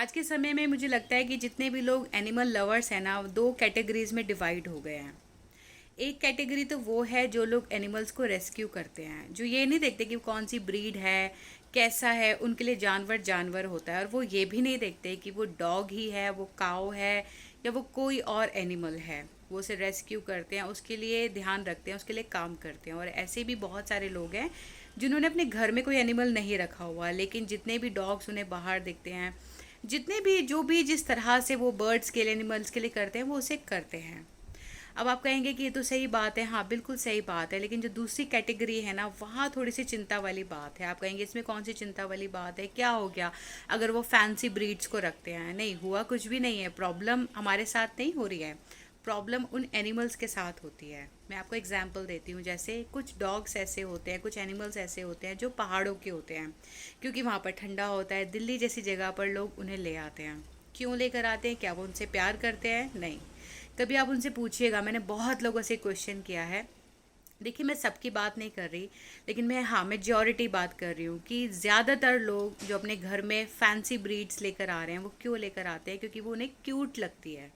आज के समय में मुझे लगता है कि जितने भी लोग एनिमल लवर्स हैं ना, दो कैटेगरीज में डिवाइड हो गए हैं। एक कैटेगरी तो वो है जो लोग एनिमल्स को रेस्क्यू करते हैं, जो ये नहीं देखते कि कौन सी ब्रीड है, कैसा है। उनके लिए जानवर जानवर होता है, और वो ये भी नहीं देखते कि वो डॉग ही है, वो काऊ है, या वो कोई और एनिमल है। वो उसे रेस्क्यू करते हैं, उसके लिए ध्यान रखते हैं, उसके लिए काम करते हैं। और ऐसे भी बहुत सारे लोग हैं जिन्होंने अपने घर में कोई एनिमल नहीं रखा हुआ, लेकिन जितने भी डॉग्स उन्हें बाहर दिखते हैं, जितने भी जो भी जिस तरह से वो बर्ड्स के लिए, एनिमल्स के लिए करते हैं, वो उसे करते हैं। अब आप कहेंगे कि ये तो सही बात है, हाँ बिल्कुल सही बात है, लेकिन जो दूसरी कैटेगरी है ना, वहाँ थोड़ी सी चिंता वाली बात है। आप कहेंगे इसमें कौन सी चिंता वाली बात है, क्या हो गया अगर वो फैंसी ब्रीड्स को रखते हैं? नहीं, हुआ कुछ भी नहीं है। प्रॉब्लम हमारे साथ नहीं हो रही है, प्रॉब्लम उन एनिमल्स के साथ होती है। मैं आपको एग्जांपल देती हूँ। जैसे कुछ डॉग्स ऐसे होते हैं, कुछ एनिमल्स ऐसे होते हैं जो पहाड़ों के होते हैं, क्योंकि वहाँ पर ठंडा होता है। दिल्ली जैसी जगह पर लोग उन्हें ले आते हैं। क्यों लेकर आते हैं? क्या वो उनसे प्यार करते हैं? नहीं। कभी आप उनसे पूछिएगा, मैंने बहुत लोगों से क्वेश्चन किया है। देखिए, मैं सबकी बात नहीं कर रही, लेकिन मैं, हाँ, मेजॉरिटी बात कर रही हूँ कि ज़्यादातर लोग जो अपने घर में फैंसी ब्रीड्स लेकर आ रहे हैं, वो क्यों लेकर आते हैं? क्योंकि वो उन्हें क्यूट लगती है,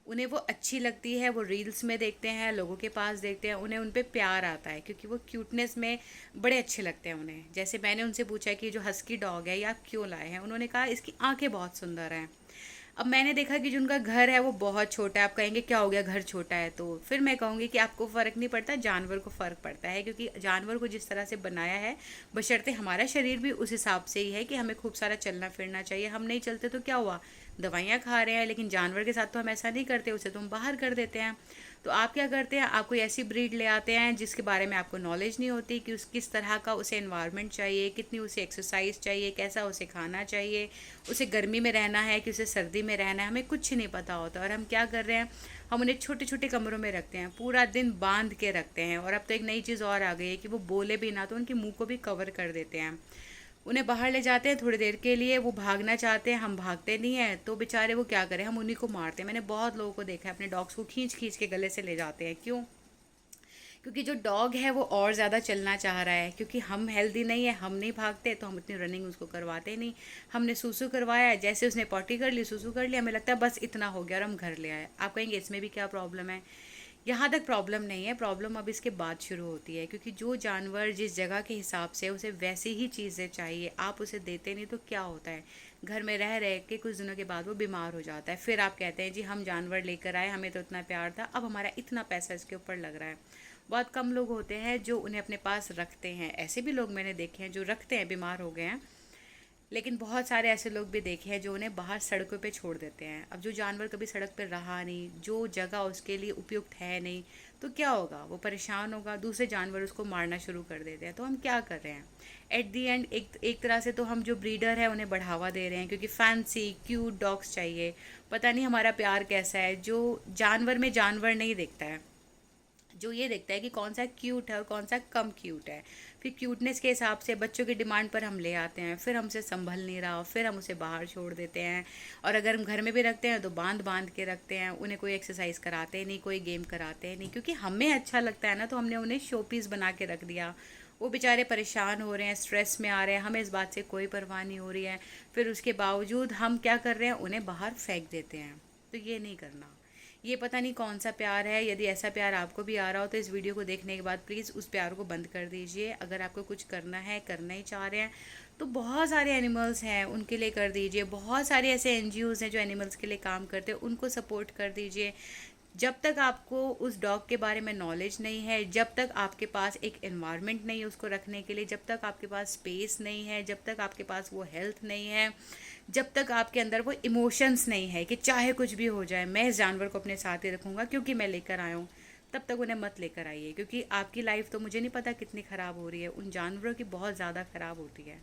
उन्हें वो अच्छी लगती है। वो रील्स में देखते हैं, लोगों के पास देखते हैं, उन्हें उन पे प्यार आता है, क्योंकि वो क्यूटनेस में बड़े अच्छे लगते हैं उन्हें। जैसे मैंने उनसे पूछा कि जो हस्की डॉग है ये आप क्यों लाए हैं, उन्होंने कहा इसकी आंखें बहुत सुंदर हैं। अब मैंने देखा कि जो उनका घर है वो बहुत छोटा है। आप कहेंगे क्या हो गया, घर छोटा है? तो फिर मैं कहूँगी कि आपको फ़र्क नहीं पड़ता, जानवर को फ़र्क पड़ता है। क्योंकि जानवर को जिस तरह से बनाया है, बशर्ते हमारा शरीर भी उस हिसाब से ही है कि हमें खूब सारा चलना फिरना चाहिए। हम नहीं चलते तो क्या हुआ, दवाइयाँ खा रहे हैं, लेकिन जानवर के साथ तो हम ऐसा नहीं करते, उसे तो हम बाहर कर देते हैं। तो आप क्या करते हैं, आप कोई ऐसी ब्रीड ले आते हैं जिसके बारे में आपको नॉलेज नहीं होती कि उस किस तरह का उसे एनवायरनमेंट चाहिए, कितनी उसे एक्सरसाइज चाहिए, कैसा उसे खाना चाहिए, उसे गर्मी में रहना है कि उसे सर्दी में रहना है, हमें कुछ नहीं पता होता। और हम क्या कर रहे हैं, हम उन्हें छोटे छोटे कमरों में रखते हैं, पूरा दिन बांध के रखते हैं। और अब तो एक नई चीज़ और आ गई है कि वो बोले भी ना तो उनके मुंह को भी कवर कर देते हैं। उन्हें बाहर ले जाते हैं थोड़ी देर के लिए, वो भागना चाहते हैं, हम भागते नहीं हैं, तो बेचारे वो क्या करें, हम उन्हीं को मारते हैं। मैंने बहुत लोगों को देखा है अपने डॉग्स को खींच खींच के गले से ले जाते हैं। क्यों? क्योंकि जो डॉग है वो और ज़्यादा चलना चाह रहा है, क्योंकि हम हेल्दी नहीं है, हम नहीं भागते, तो हम इतनी रनिंग उसको करवाते नहीं। हमने सूसू करवाया है, जैसे उसने पॉटी कर ली, सूसू कर लिया, हमें लगता है बस इतना हो गया और हम घर ले आए। आप कहेंगे इसमें भी क्या प्रॉब्लम है? यहाँ तक प्रॉब्लम नहीं है, प्रॉब्लम अब इसके बाद शुरू होती है। क्योंकि जो जानवर जिस जगह के हिसाब से उसे वैसी ही चीज़ें चाहिए, आप उसे देते नहीं, तो क्या होता है, घर में रह रह के कुछ दिनों के बाद वो बीमार हो जाता है। फिर आप कहते हैं जी हम जानवर लेकर आए, हमें तो इतना प्यार था, अब हमारा इतना पैसा इसके ऊपर लग रहा है। बहुत कम लोग होते हैं जो उन्हें अपने पास रखते हैं। ऐसे भी लोग मैंने देखे हैं जो रखते हैं, बीमार हो गए हैं, लेकिन बहुत सारे ऐसे लोग भी देखे हैं जो उन्हें बाहर सड़कों पे छोड़ देते हैं। अब जो जानवर कभी सड़क पर रहा नहीं, जो जगह उसके लिए उपयुक्त है नहीं, तो क्या होगा, वो परेशान होगा, दूसरे जानवर उसको मारना शुरू कर देते हैं। तो हम क्या कर रहे हैं, एट दी एंड एक तरह से तो हम जो ब्रीडर है उन्हें बढ़ावा दे रहे हैं, क्योंकि फैंसी क्यूट डॉग्स चाहिए। पता नहीं हमारा प्यार कैसा है, जो जानवर में जानवर नहीं देखता है, जो ये देखता है कि कौन सा क्यूट है और कौन सा कम क्यूट है। फिर क्यूटनेस के हिसाब से बच्चों की डिमांड पर हम ले आते हैं, फिर हमसे संभल नहीं रहा, फिर हम उसे बाहर छोड़ देते हैं। और अगर हम घर में भी रखते हैं तो बांध बांध के रखते हैं, उन्हें कोई एक्सरसाइज कराते नहीं, कोई गेम कराते नहीं, क्योंकि हमें अच्छा लगता है ना, तो हमने उन्हें शो पीस बना के रख दिया। वो बेचारे परेशान हो रहे हैं, स्ट्रेस में आ रहे हैं, हमें इस बात से कोई परवाह नहीं हो रही है। फिर उसके बावजूद हम क्या कर रहे हैं, उन्हें बाहर फेंक देते हैं। तो ये नहीं करना। ये पता नहीं कौन सा प्यार है। यदि ऐसा प्यार आपको भी आ रहा हो तो इस वीडियो को देखने के बाद प्लीज़ उस प्यार को बंद कर दीजिए। अगर आपको कुछ करना है, करना ही चाह रहे हैं, तो बहुत सारे एनिमल्स हैं, उनके लिए कर दीजिए। बहुत सारे ऐसे एनजीओज़ हैं जो एनिमल्स के लिए काम करते हैं, उनको सपोर्ट कर दीजिए। जब तक आपको उस डॉग के बारे में नॉलेज नहीं है, जब तक आपके पास एक एनवायरनमेंट नहीं है उसको रखने के लिए, जब तक आपके पास स्पेस नहीं है, जब तक आपके पास वो हेल्थ नहीं है, जब तक आपके अंदर वो इमोशंस नहीं है कि चाहे कुछ भी हो जाए मैं इस जानवर को अपने साथ ही रखूँगा क्योंकि मैं लेकर आया हूँ, तब तक उन्हें मत लेकर आइए। क्योंकि आपकी लाइफ तो मुझे नहीं पता कितनी ख़राब हो रही है, उन जानवरों की बहुत ज़्यादा ख़राब होती है।